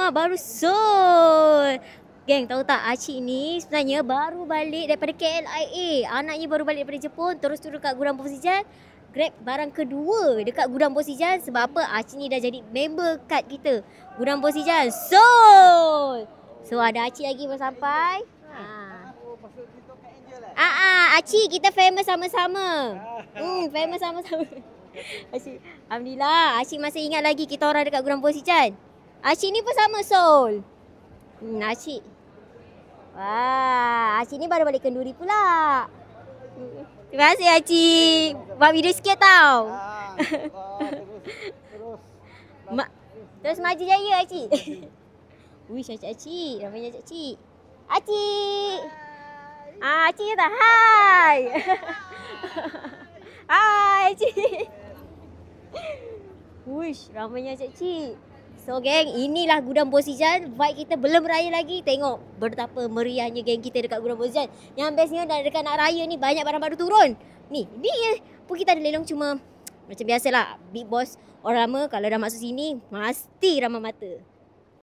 baru Sol. Geng, tahu tak Acik ni sebenarnya baru balik daripada KLIA. Anaknya baru balik daripada Jepun, terus turun kat Gudang Posijan. Grab barang kedua dekat Gudang Posijan. Sebab apa? Acik ni dah jadi member kad kita. Gudang Posijan, Sol. So ada Acik lagi baru sampai. Acik kita famous sama-sama. Famous sama-sama. Acik, alhamdulillah, Acik masih ingat lagi kita orang dekat Gudang Posijan. Acik ni pun sama Sol. Acik. Wah, Acik ni baru balik kenduri pula. Terima kasih Acik. Buat video sikit tau. Terus maju jaya Acik. Wish Acik. Ramai Acik. Acik. Acik kata hai. Hai Acik. Wish, ramainya Acik. So geng, inilah Gudang Posijan. Vibe kita belum raya lagi. Tengok betapa meriahnya geng kita dekat Gudang Posijan. Yang bestnya dah dekat nak raya ni banyak barang baru turun. Ni pun kita ada lelong, cuma macam biasalah Big Boss orang lama kalau dah masuk sini mesti ramai mata.